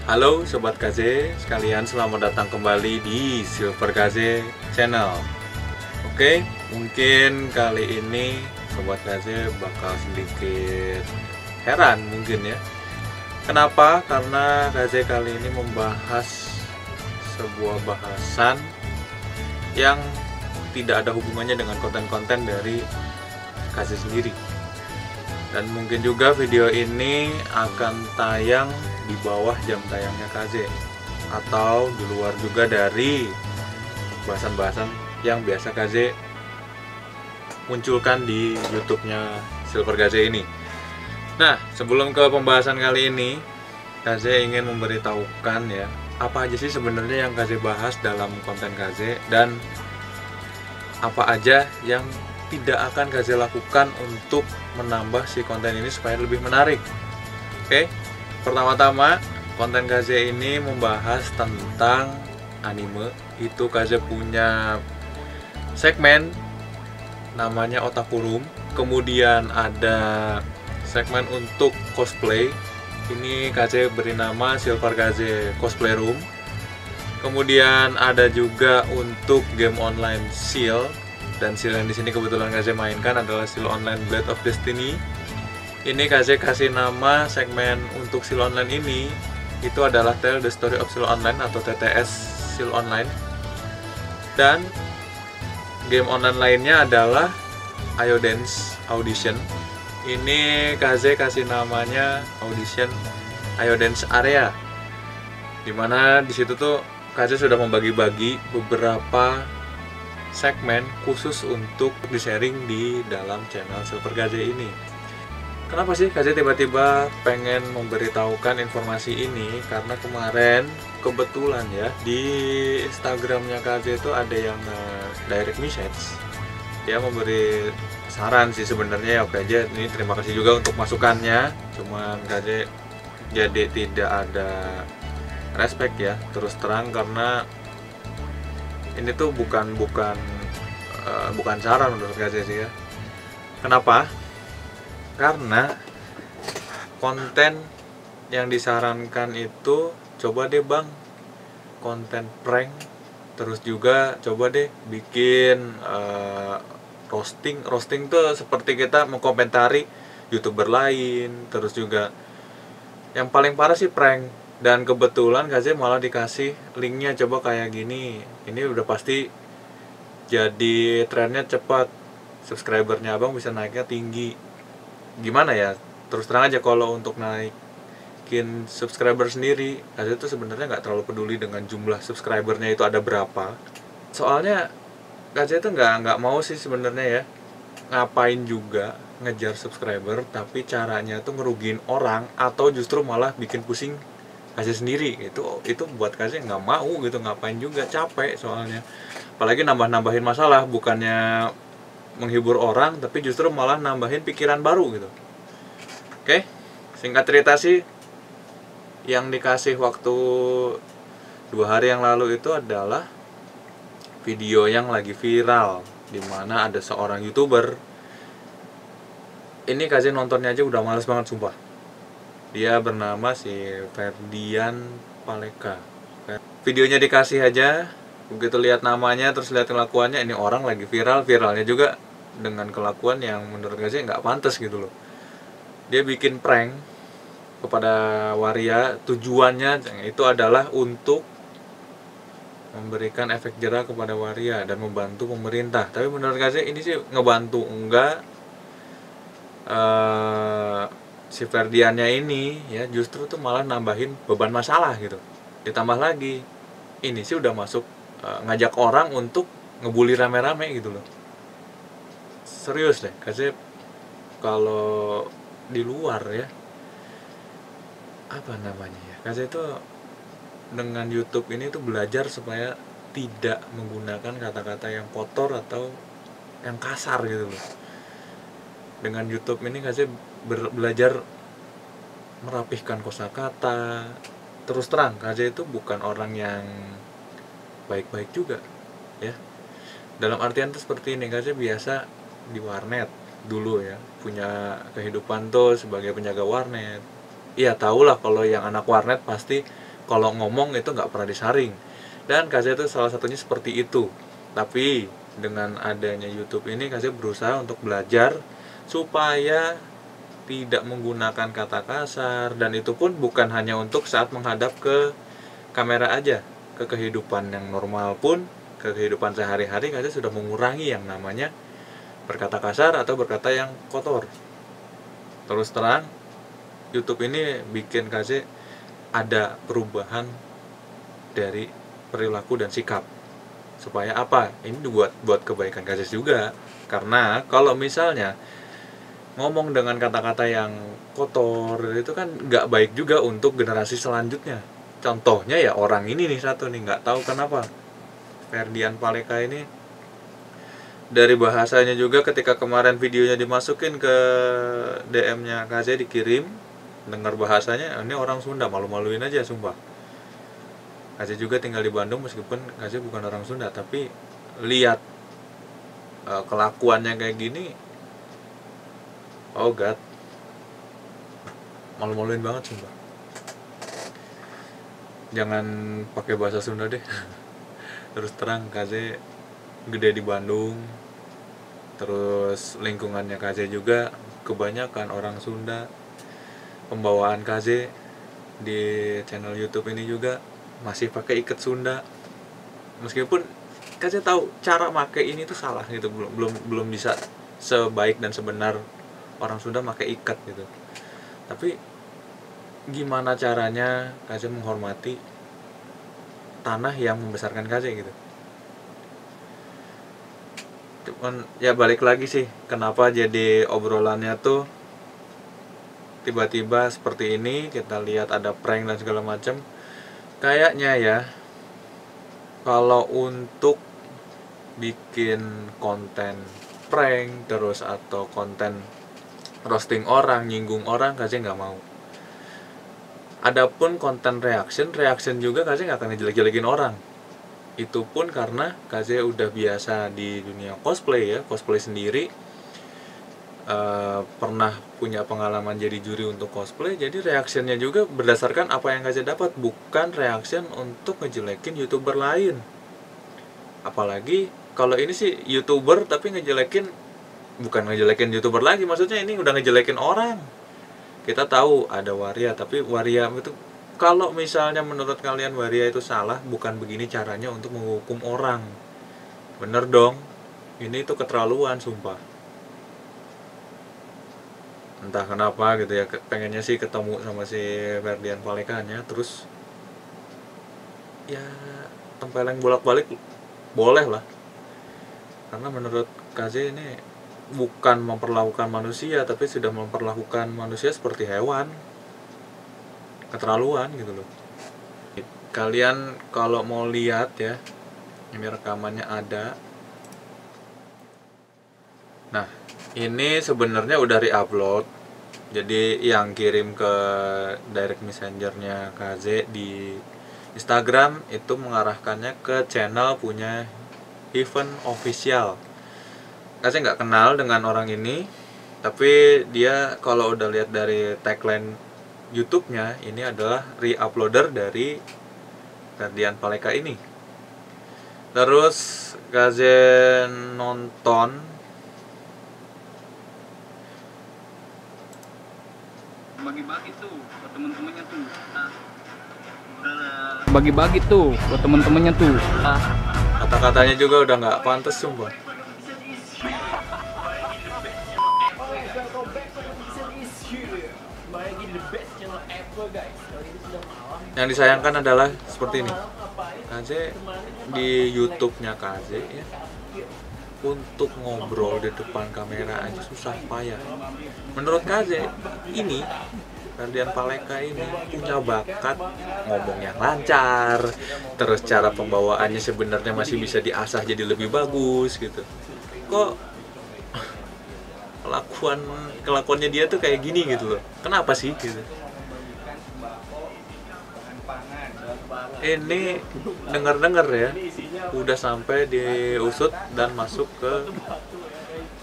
Halo Sobat KZ, sekalian selamat datang kembali di Silver KZ Channel. Oke, mungkin kali ini Sobat KZ bakal sedikit heran mungkin ya. Kenapa? Karena KZ kali ini membahas sebuah bahasan yang tidak ada hubungannya dengan konten-konten dari KZ sendiri. Dan mungkin juga video ini akan tayang di bawah jam tayangnya KZ atau di luar juga dari bahasan-bahasan yang biasa KZ munculkan di YouTube-nya Silver KZ ini. Nah, sebelum ke pembahasan kali ini, KZ ingin memberitahukan ya, apa aja sih sebenarnya yang KZ bahas dalam konten KZ dan apa aja yang tidak akan KZ lakukan untuk menambah si konten ini supaya lebih menarik. Oke, pertama-tama konten KZ ini membahas tentang anime. Itu KZ punya segmen namanya Otaku Room. Kemudian ada segmen untuk cosplay. Ini KZ beri nama Silver KZ Cosplay Room. Kemudian ada juga untuk game online Seal. Dan Seal yang di sini kebetulan KZ mainkan adalah Seal Online Blade of Destiny. Ini KZ kasih nama segmen untuk Seal Online ini itu adalah Tell the Story of Seal Online atau TTS Seal Online. Dan game online lainnya adalah Ayo Dance Audition. Ini KZ kasih namanya Audition Ayo Dance Area. Dimana di situ tuh KZ sudah membagi-bagi beberapa segmen khusus untuk di-sharing di dalam channel Silver KZ ini. Kenapa sih KZ tiba-tiba pengen memberitahukan informasi ini? Karena kemarin kebetulan ya di Instagramnya KZ itu ada yang direct message. Dia memberi saran sih sebenarnya ya, oke aja. Ini terima kasih juga untuk masukannya. Cuman KZ jadi tidak ada respect ya, terus terang, karena ini tuh bukan saran menurut KZ sih ya. Kenapa? Karena konten yang disarankan itu coba deh bang konten prank, terus juga coba deh bikin roasting tuh seperti kita mengkomentari YouTuber lain, terus juga yang paling parah sih prank. Dan kebetulan KZ malah dikasih linknya, coba kayak gini, ini udah pasti jadi trennya cepat, subscribernya abang bisa naiknya tinggi. Gimana ya, terus terang aja kalau untuk naikin subscriber sendiri, KZ itu sebenarnya nggak terlalu peduli dengan jumlah subscribernya itu ada berapa. Soalnya KZ itu nggak mau sih sebenarnya ya, ngapain juga ngejar subscriber tapi caranya tuh ngerugiin orang atau justru malah bikin pusing KZ sendiri. Itu buat KZ nggak mau gitu, ngapain juga, capek soalnya. Apalagi nambah-nambahin masalah, bukannya menghibur orang tapi justru malah nambahin pikiran baru gitu. Oke, singkat cerita sih, yang dikasih waktu 2 hari yang lalu itu adalah video yang lagi viral, dimana ada seorang YouTuber. Ini KZ nontonnya aja udah males banget sumpah. Dia bernama si Ferdian Paleka. Videonya dikasih aja, begitu lihat namanya terus lihat kelakuannya, ini orang lagi viralnya juga dengan kelakuan yang menurut KZ nggak pantas gitu loh. Dia bikin prank kepada waria, tujuannya itu adalah untuk memberikan efek jerah kepada waria dan membantu pemerintah. Tapi menurut KZ ini sih ngebantu enggak. Si Ferdiannya ini ya justru tuh malah nambahin beban masalah gitu. Ditambah lagi ini sih udah masuk ngajak orang untuk ngebully rame-rame gitu loh. Serius deh, KZ kalau di luar ya, apa namanya ya, KZ itu dengan YouTube ini tuh belajar supaya tidak menggunakan kata-kata yang kotor atau yang kasar gitu loh. Dengan YouTube ini KZ belajar merapihkan kosakata. Terus terang, KZ itu bukan orang yang baik-baik juga ya. Dalam artian tuh seperti ini, KZ biasa di warnet dulu ya, punya kehidupan tuh sebagai penjaga warnet. Iya tahulah kalau yang anak warnet pasti kalau ngomong itu nggak pernah disaring, dan Kaze itu salah satunya seperti itu. Tapi dengan adanya YouTube ini, Kaze berusaha untuk belajar supaya tidak menggunakan kata kasar, dan itu pun bukan hanya untuk saat menghadap ke kamera aja, ke kehidupan yang normal pun, ke kehidupan sehari-hari Kaze sudah mengurangi yang namanya berkata kasar atau berkata yang kotor. Terus terang, YouTube ini bikin Kaze ada perubahan dari perilaku dan sikap. Supaya apa? Ini buat kebaikan Kaze juga. Karena kalau misalnya ngomong dengan kata-kata yang kotor itu kan nggak baik juga untuk generasi selanjutnya. Contohnya ya orang ini nih satu nih, nggak tahu kenapa Ferdian Paleka ini, dari bahasanya juga ketika kemarin videonya dimasukin ke DM-nya Kaze, dikirim, dengar bahasanya ini orang Sunda, malu-maluin aja sumpah. Kaze juga tinggal di Bandung meskipun Kaze bukan orang Sunda, tapi lihat kelakuannya kayak gini, oh god, malu-maluin banget sumpah. Jangan pakai bahasa Sunda deh. Terus terang, Kaze gede di Bandung, terus lingkungannya Kaze juga kebanyakan orang Sunda. Pembawaan Kaze di channel YouTube ini juga masih pakai ikat Sunda, meskipun Kaze tahu cara pakai ini tuh salah gitu, belum bisa sebaik dan sebenar orang Sunda pakai ikat gitu. Tapi gimana caranya Kaze menghormati tanah yang membesarkan Kaze gitu. Cuman ya balik lagi sih, kenapa jadi obrolannya tuh tiba-tiba seperti ini. Kita lihat ada prank dan segala macam. Kayaknya ya, kalau untuk bikin konten prank terus atau konten roasting orang, nyinggung orang, Kaze nggak mau. Adapun konten reaction juga Kaze nggak akan ngejelek-jelekin orang. Itu pun karena Kaze udah biasa di dunia cosplay ya, cosplay sendiri, pernah punya pengalaman jadi juri untuk cosplay. Jadi reactionnya juga berdasarkan apa yang Kaze dapat, bukan reaction untuk ngejelekin YouTuber lain. Apalagi kalau ini sih YouTuber tapi ngejelekin, bukan ngejelekin YouTuber lagi, maksudnya ini udah ngejelekin orang. Kita tahu ada waria, tapi waria itu, kalau misalnya menurut kalian waria itu salah, bukan begini caranya untuk menghukum orang. Bener dong, ini tuh keterlaluan sumpah. Entah kenapa gitu ya, pengennya sih ketemu sama si Ferdian Palekanya, terus ya tempeleng bolak-balik boleh lah. Karena menurut Kaze ini bukan memperlakukan manusia, tapi sudah memperlakukan manusia seperti hewan. Keterlaluan gitu loh. Kalian kalau mau lihat ya, ini rekamannya ada. Nah, ini sebenarnya udah re-upload. Jadi yang kirim ke direct messengernya Kaze di Instagram itu mengarahkannya ke channel punya Heaven Official. Kaze nggak kenal dengan orang ini, tapi dia kalau udah lihat dari tagline YouTube-nya, ini adalah re-uploader dari Ferdian Paleka ini. Terus Kaze nonton, bagi-bagi tuh buat temen-temennya tuh. Bagi-bagi tuh buat temen-temennya tuh. kata-katanya juga udah nggak pantas sumpah. Yang disayangkan adalah seperti ini, Kaze di YouTube-nya Kaze ya, untuk ngobrol di depan kamera aja susah payah. Menurut Kaze ini, Ferdian Paleka ini punya bakat ngomong yang lancar, terus cara pembawaannya sebenarnya masih bisa diasah jadi lebih bagus gitu. Kok kelakuannya dia tuh kayak gini gitu loh. Kenapa sih gitu? Ini dengar-dengar ya, udah sampai diusut dan masuk ke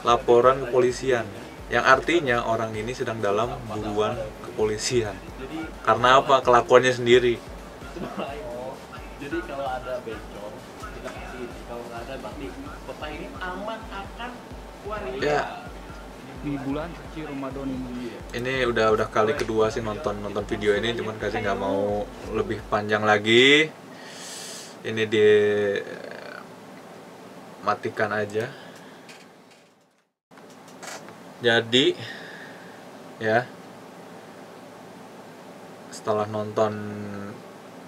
laporan kepolisian, yang artinya orang ini sedang dalam buruan kepolisian. Karena apa? Kelakuannya sendiri. Doain. Jadi kalau ada bencong kita kasih, kalau nggak ada berarti kota ini aman akan waria. Ya. Di bulan suci Ramadan ini. Ini udah kali kedua sih nonton video ini, cuman kasih nggak mau lebih panjang lagi. Ini matikan aja. Jadi ya, setelah nonton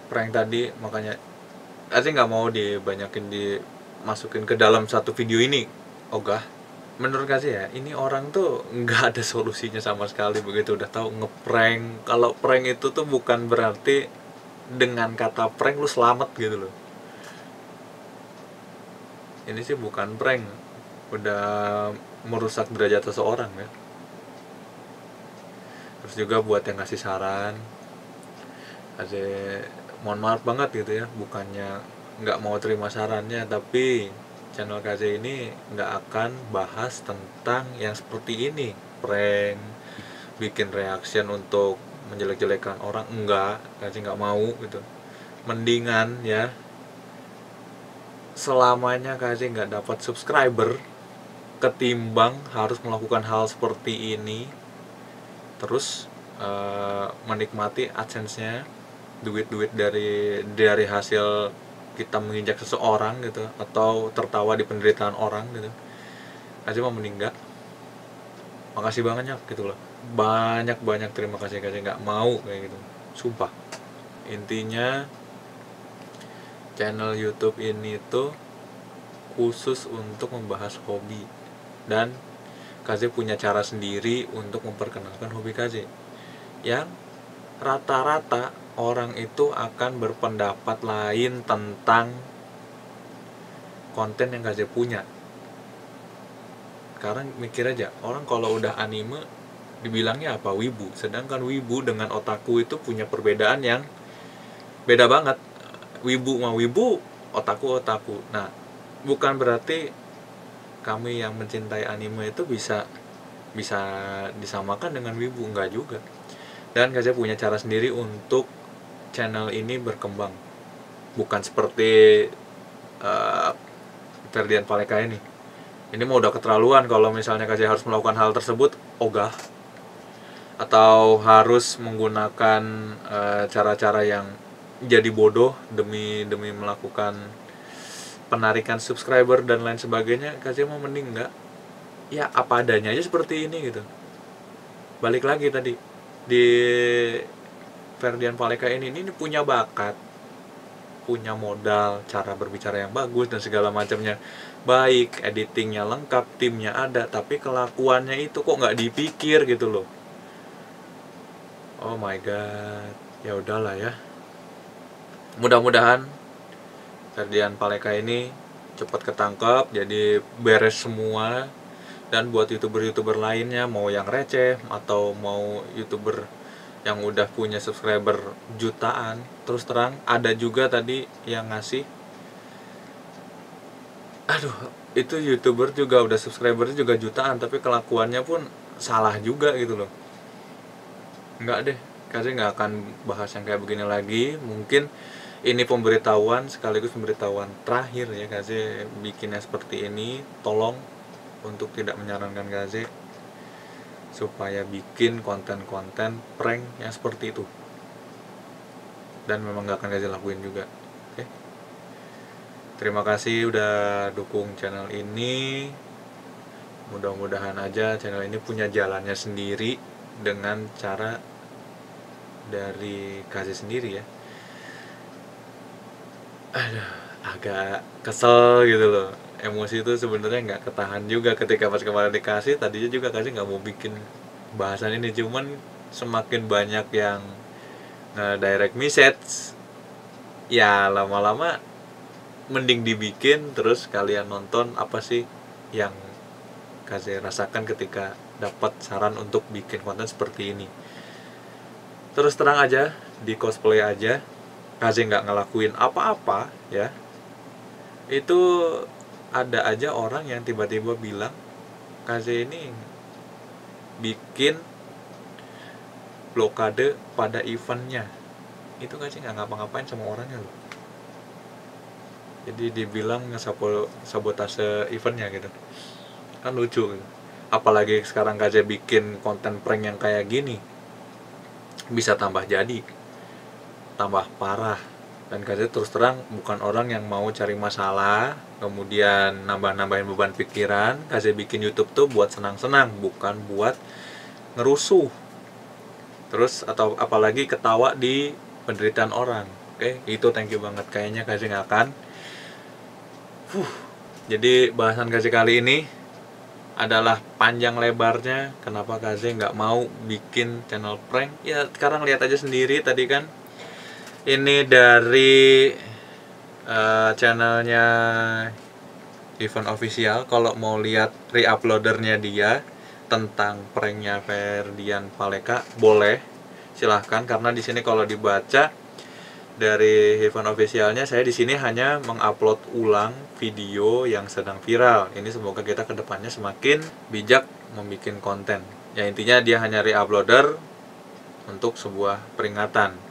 prank tadi, makanya kasih nggak mau dibanyakin dimasukin ke dalam satu video ini. Ogah, menurut kasih ya, ini orang tuh nggak ada solusinya sama sekali begitu udah tahu ngeprank. Kalau prank itu tuh bukan berarti dengan kata prank lu selamat gitu loh. Ini sih bukan prank, udah merusak derajat seseorang ya. Terus juga buat yang ngasih saran, mohon maaf banget gitu ya, bukannya nggak mau terima sarannya, tapi channel KZ ini nggak akan bahas tentang yang seperti ini, prank, bikin reaction untuk menjelek-jelekan orang, enggak, KZ nggak mau gitu. Mendingan ya, selamanya KZ nggak dapat subscriber ketimbang harus melakukan hal seperti ini terus menikmati AdSense-nya, duit dari hasil kita menginjak seseorang gitu, atau tertawa di penderitaan orang gitu. Kasih mau meninggal. Makasih banyak gitu loh. Banyak terima kasih nggak mau kayak gitu. Sumpah. Intinya channel YouTube ini tuh khusus untuk membahas hobi, dan KZ punya cara sendiri untuk memperkenalkan hobi KZ, yang rata-rata orang itu akan berpendapat lain tentang konten yang KZ punya. Karena mikir aja, orang kalau udah anime dibilangnya apa? Wibu. Sedangkan wibu dengan otaku itu punya perbedaan yang beda banget. Wibu mah wibu, otaku. Nah, bukan berarti kami yang mencintai anime itu bisa disamakan dengan wibu, enggak juga. Dan KZ punya cara sendiri untuk channel ini berkembang. Bukan seperti Ferdian Paleka ini. Ini mau udah keterlaluan kalau misalnya KZ harus melakukan hal tersebut, ogah. Atau harus menggunakan cara-cara yang jadi bodoh demi melakukan penarikan subscriber dan lain sebagainya. KZ mau mending enggak, ya apa adanya aja seperti ini gitu. Balik lagi tadi di Ferdian Paleka ini punya bakat, punya modal, cara berbicara yang bagus dan segala macamnya baik, editingnya lengkap, timnya ada, tapi kelakuannya itu kok nggak dipikir gitu loh. Oh my god, ya udahlah ya. Mudah-mudahan Ferdian Paleka ini cepat ketangkap, jadi beres semua. Dan buat youtuber lainnya, mau yang receh atau mau youtuber yang udah punya subscriber jutaan, terus terang ada juga tadi yang ngasih, aduh, itu youtuber juga udah subscribernya juga jutaan, tapi kelakuannya pun salah juga gitu loh. Enggak deh, kasih nggak akan bahas yang kayak begini lagi. Mungkin ini pemberitahuan sekaligus pemberitahuan terakhir ya, KZ bikinnya seperti ini. Tolong untuk tidak menyarankan KZ supaya bikin konten-konten prank yang seperti itu, dan memang gak akan KZ lakuin juga. Oke? Terima kasih udah dukung channel ini. Mudah-mudahan aja channel ini punya jalannya sendiri dengan cara dari KZ sendiri ya. Aduh, agak kesel gitu loh. Emosi itu sebenarnya nggak ketahan juga ketika pas kemarin dikasih. Tadinya juga kasih nggak mau bikin bahasan ini, cuman semakin banyak yang direct message, ya lama-lama mending dibikin. Terus kalian nonton apa sih yang kasih rasakan ketika dapat saran untuk bikin konten seperti ini. Terus terang aja, di cosplay aja KZ nggak ngelakuin apa-apa ya, itu ada aja orang yang tiba-tiba bilang KZ ini bikin blokade pada eventnya. itu Kaze nggak ngapa-ngapain sama orangnya loh. Jadi dibilang sabotase eventnya gitu, kan lucu gitu. Apalagi sekarang Kaze bikin konten prank yang kayak gini, bisa tambah jadi, tambah parah. Dan Kaze terus terang bukan orang yang mau cari masalah, kemudian nambah-nambahin beban pikiran. Kaze bikin YouTube tuh buat senang-senang, bukan buat ngerusuh. Terus atau apalagi ketawa di penderitaan orang. Oke, itu thank you banget. Kayaknya Kaze nggak akan. Jadi bahasan Kaze kali ini adalah panjang lebarnya kenapa Kaze nggak mau bikin channel prank. Ya sekarang lihat aja sendiri tadi kan. Ini dari channelnya Event Official. Kalau mau lihat reuploadernya dia tentang pranknya Ferdian Paleka, boleh, silahkan. Karena di sini kalau dibaca dari Event Officialnya, saya di sini hanya mengupload ulang video yang sedang viral. Ini semoga kita kedepannya semakin bijak membuat konten. Ya intinya dia hanya reuploader untuk sebuah peringatan.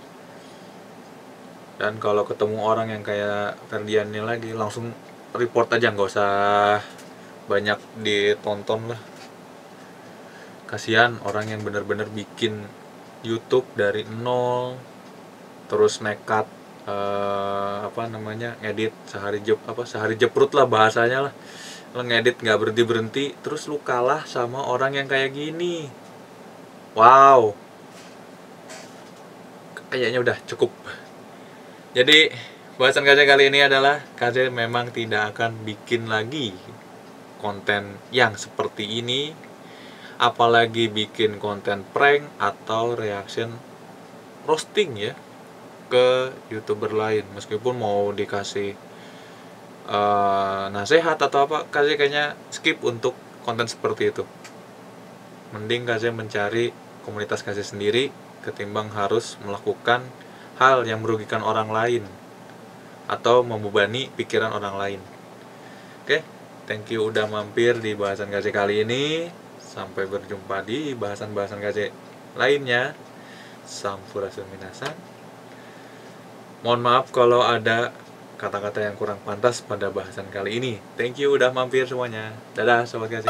Dan kalau ketemu orang yang kayak Ferdian ini lagi, langsung report aja, nggak usah banyak ditonton lah. Kasihan orang yang bener-bener bikin YouTube dari nol, terus nekat ngedit sehari jeprut lah bahasanya lah. Lo ngedit nggak berhenti, terus lu kalah sama orang yang kayak gini. Wow, kayaknya udah cukup. Jadi bahasan Kaze kali ini adalah Kaze memang tidak akan bikin lagi konten yang seperti ini, apalagi bikin konten prank atau reaction roasting ya ke YouTuber lain. Meskipun mau dikasih nasihat atau apa, Kaze kayaknya skip untuk konten seperti itu. Mending Kaze mencari komunitas Kaze sendiri ketimbang harus melakukan hal yang merugikan orang lain atau membebani pikiran orang lain. Oke, thank you udah mampir di bahasan Kaze kali ini. Sampai berjumpa di bahasan-bahasan Kaze lainnya. Sampurasun minasan. Mohon maaf kalau ada kata-kata yang kurang pantas pada bahasan kali ini. Thank you udah mampir semuanya. Dadah Sobat Kaze.